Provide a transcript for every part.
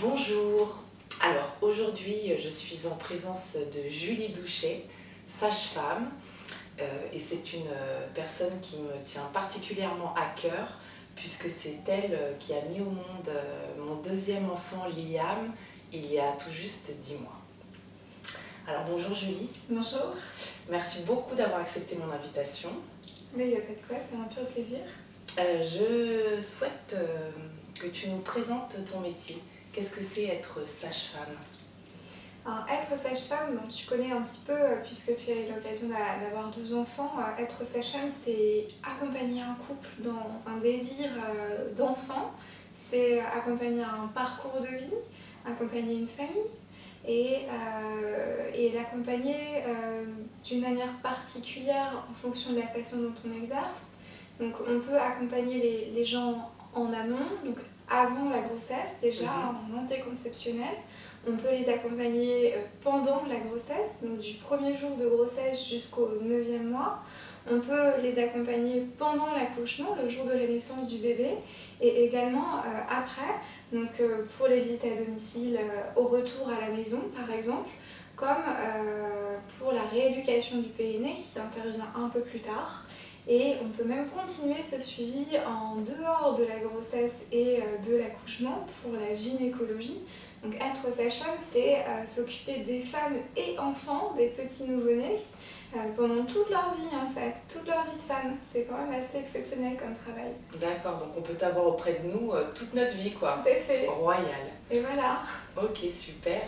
Bonjour, alors aujourd'hui je suis en présence de Julie Douchet, sage-femme, et c'est une personne qui me tient particulièrement à cœur puisque c'est elle qui a mis au monde mon deuxième enfant Liam il y a tout juste 10 mois. Alors bonjour Julie. Bonjour. Merci beaucoup d'avoir accepté mon invitation. Mais il n'y a pas de quoi, c'est un pur plaisir. Je souhaite que tu nous présentes ton métier. Qu'est-ce que c'est être sage-femme? Alors, être sage-femme, tu connais un petit peu puisque tu as eu l'occasion d'avoir 2 enfants. Être sage-femme, c'est accompagner un couple dans un désir d'enfant. C'est accompagner un parcours de vie, accompagner une famille et l'accompagner d'une manière particulière en fonction de la façon dont on exerce. Donc on peut accompagner les gens en amont, donc avant la grossesse déjà, en antéconceptionnel. On peut les accompagner pendant la grossesse, donc du premier jour de grossesse jusqu'au 9e mois. On peut les accompagner pendant l'accouchement, le jour de la naissance du bébé, et également après, donc pour les visites à domicile au retour à la maison par exemple, comme pour la rééducation du périnée qui intervient un peu plus tard. Et on peut même continuer ce suivi en dehors de la grossesse et de l'accouchement pour la gynécologie. Donc être sage-femme, c'est s'occuper des femmes et enfants, des petits nouveau-nés, pendant toute leur vie en fait, toute leur vie de femme. C'est quand même assez exceptionnel comme travail. D'accord, donc on peut t'avoir auprès de nous toute notre vie quoi. Tout à fait. Royal. Et voilà. Ok, super.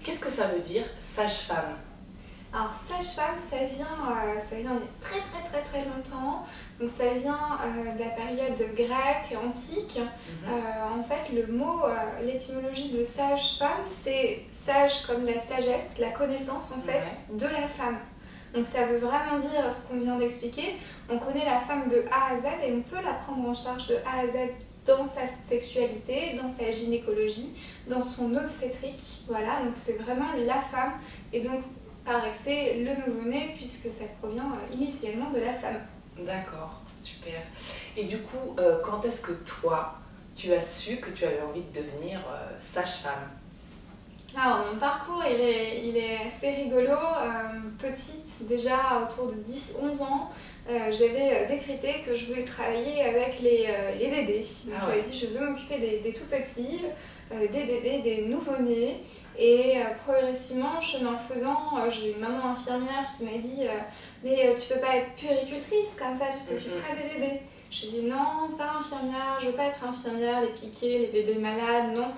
Qu'est-ce que ça veut dire sage-femme? Alors sage-femme, ça vient il y a très longtemps. Donc ça vient de la période grecque, antique. En fait, le mot, l'étymologie de sage-femme, c'est sage comme la sagesse, la connaissance en fait de la femme. Donc ça veut vraiment dire ce qu'on vient d'expliquer. On connaît la femme de A à Z et on peut la prendre en charge de A à Z dans sa sexualité, dans sa gynécologie, dans son obstétrique. Voilà, donc c'est vraiment la femme. Et donc par excès, le nouveau-né, puisque ça provient initialement de la femme. D'accord, super. Et du coup, quand est-ce que toi, tu as su que tu avais envie de devenir sage-femme? Alors, mon parcours, il est assez rigolo. Petite, déjà autour de 10-11 ans, j'avais décrété que je voulais travailler avec les bébés. Donc, j'avais dit je veux m'occuper des tout petits, des bébés, des nouveau-nés. Et progressivement, chemin faisant, j'ai une maman infirmière qui m'a dit mais tu peux pas être puéricultrice, comme ça tu t'occuperas des bébés. J'ai dit non, pas infirmière, je veux pas être infirmière, les piquets, les bébés malades, non.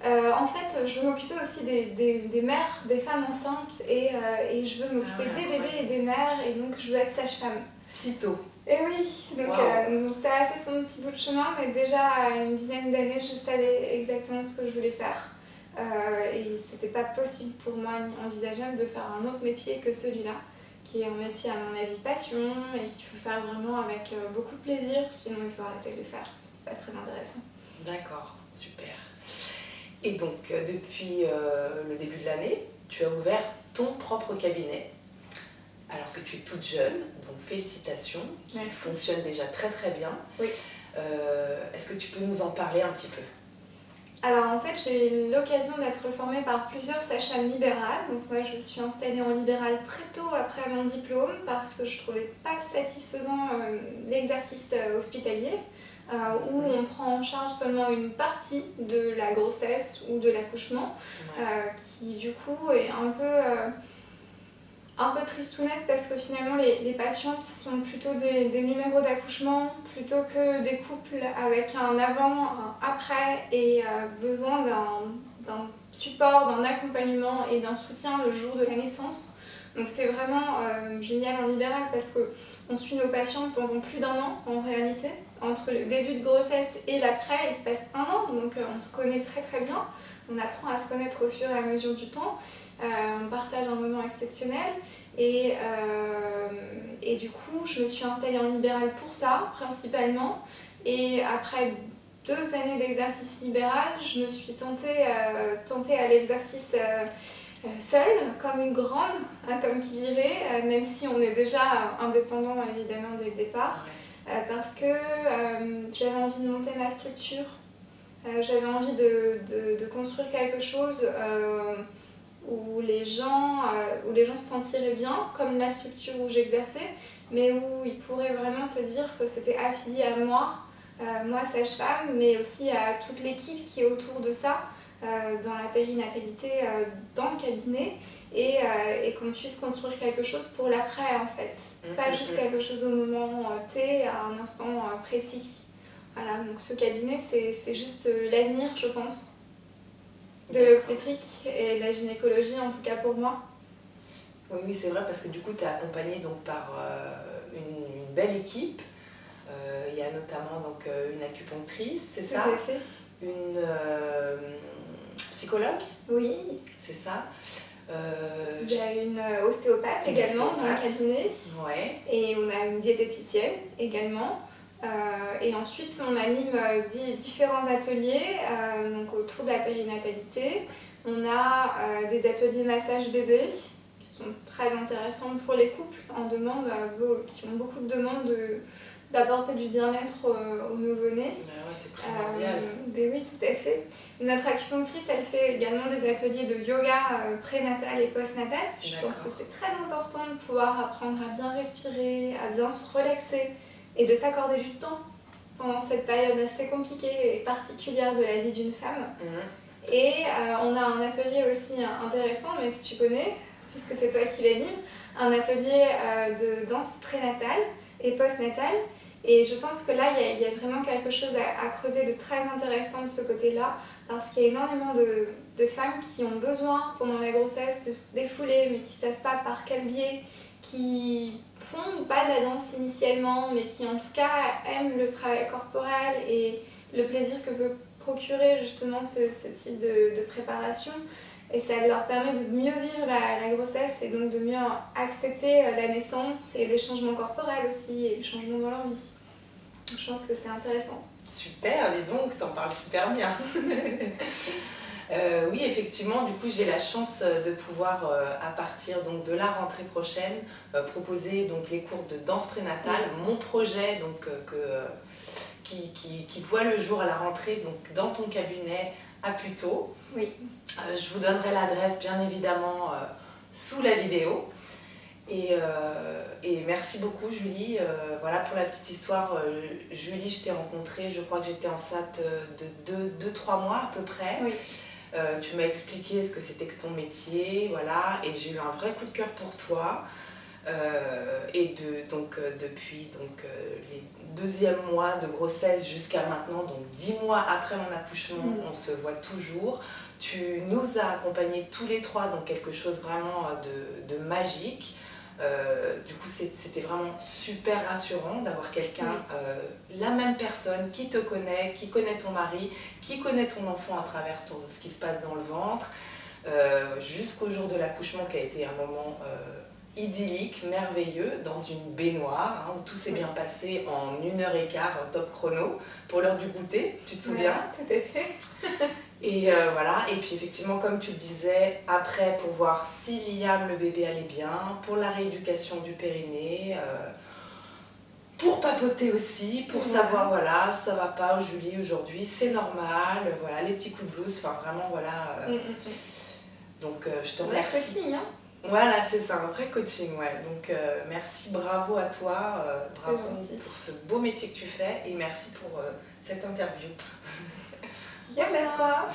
En fait, je veux m'occuper aussi des mères, des femmes enceintes et je veux m'occuper des bébés et des mères et donc je veux être sage-femme. Si tôt. Et oui, donc ça a fait son petit bout de chemin, mais déjà à une dizaine d'années, je savais exactement ce que je voulais faire. Et c'était pas possible pour moi ni envisageable de faire un autre métier que celui-là, qui est un métier à mon avis passion et qu'il faut faire vraiment avec beaucoup de plaisir, sinon il faut arrêter de le faire. Pas très intéressant. D'accord, super. Et donc depuis le début de l'année, tu as ouvert ton propre cabinet, alors que tu es toute jeune, donc félicitations, qui fonctionne déjà très bien. Oui. Est-ce que tu peux nous en parler un petit peu? Alors en fait, j'ai eu l'occasion d'être formée par plusieurs sages-femmes libérales. Donc moi, je me suis installée en libéral très tôt après mon diplôme parce que je ne trouvais pas satisfaisant l'exercice hospitalier où on prend en charge seulement une partie de la grossesse ou de l'accouchement qui du coup est un peu tristounette parce que finalement les patientes sont plutôt des numéros d'accouchement plutôt que des couples avec un avant, un après et besoin d'un support, d'un accompagnement et d'un soutien le jour de la naissance. Donc c'est vraiment génial en libéral parce qu'on suit nos patientes pendant plus d'1 an en réalité. Entre le début de grossesse et l'après, il se passe 1 an, donc on se connaît très bien. On apprend à se connaître au fur et à mesure du temps. On partage un moment exceptionnel et du coup je me suis installée en libéral pour ça principalement et après 2 années d'exercice libéral je me suis tentée à l'exercice seule comme une grande, comme qui dirait, même si on est déjà indépendant évidemment dès le départ parce que j'avais envie de monter ma structure J'avais envie de construire quelque chose où les gens se sentiraient bien, comme la structure où j'exerçais, mais où ils pourraient vraiment se dire que c'était affilié à moi, moi sage-femme, mais aussi à toute l'équipe qui est autour de ça, dans la périnatalité, dans le cabinet, et qu'on puisse construire quelque chose pour l'après en fait. Pas juste quelque chose au moment T, à un instant précis. Voilà, donc ce cabinet, c'est juste l'avenir, je pense, de l'obstétrique et de la gynécologie, en tout cas pour moi. Oui, oui, c'est vrai, parce que du coup, tu es accompagnée donc, par une belle équipe. Il y a notamment donc, une acupunctrice, c'est ça? Tout à fait. Une psychologue? Oui. C'est ça. Il y a une ostéopathe également dans le cabinet. Ouais. Et on a une diététicienne également. Et ensuite, on anime différents ateliers donc autour de la périnatalité. On a des ateliers massage bébé qui sont très intéressants pour les couples en demande, qui ont beaucoup de demandes d'apporter du bien-être au nouveau-né. Ouais, c'est primordial. Oui, tout à fait. Notre acupunctrice, elle fait également des ateliers de yoga prénatal et postnatal. Je pense que c'est très important de pouvoir apprendre à bien respirer, à bien se relaxer et de s'accorder du temps pendant cette période assez compliquée et particulière de la vie d'une femme. Et on a un atelier aussi intéressant, mais que tu connais, puisque c'est toi qui l'anime, un atelier de danse prénatale et postnatale. Et je pense que là, il y a vraiment quelque chose à creuser de très intéressant de ce côté-là, parce qu'il y a énormément de femmes qui ont besoin pendant la grossesse de se défouler, mais qui ne savent pas par quel biais, qui font ou pas de la danse initialement, mais qui en tout cas aiment le travail corporel et le plaisir que peut procurer justement ce type de préparation. Et ça leur permet de mieux vivre la grossesse et donc de mieux accepter la naissance et les changements corporels aussi et les changements dans leur vie. Donc je pense que c'est intéressant. Super, dis donc, t'en parles super bien. Oui, effectivement, du coup, j'ai la chance de pouvoir, à partir donc, de la rentrée prochaine, proposer donc, les cours de danse prénatale. Mon projet donc, qui voit le jour à la rentrée donc, dans ton cabinet à Puteaux. Oui. Je vous donnerai l'adresse, bien évidemment, sous la vidéo. Et merci beaucoup, Julie. Voilà pour la petite histoire. Julie, je t'ai rencontrée, je crois que j'étais enceinte de 2-3 mois à peu près. Oui. Tu m'as expliqué ce que c'était que ton métier, voilà, et j'ai eu un vrai coup de cœur pour toi. Depuis les 2e mois de grossesse jusqu'à maintenant, donc 10 mois après mon accouchement, on se voit toujours. Tu nous as accompagnés tous les 3 dans quelque chose vraiment de magique. Du coup, c'était vraiment super rassurant d'avoir quelqu'un, la même personne qui te connaît, qui connaît ton mari, qui connaît ton enfant à travers ce qui se passe dans le ventre, jusqu'au jour de l'accouchement qui a été un moment idyllique, merveilleux, dans une baignoire, où tout s'est bien passé en 1h15 top chrono pour l'heure du goûter, tu te souviens? Tout à fait. Et voilà, et puis effectivement, comme tu le disais, après pour voir si Liam, le bébé, allait bien, pour la rééducation du périnée, pour papoter aussi, pour savoir, voilà, ça va pas, Julie, aujourd'hui, c'est normal, voilà, les petits coups de blues, enfin vraiment, voilà. Donc je te remercie. Un vrai coaching, hein? Voilà, c'est ça, un vrai coaching, ouais. Donc merci, bravo à toi, bravo pour ce beau métier que tu fais, et merci pour cette interview. Bien à toi.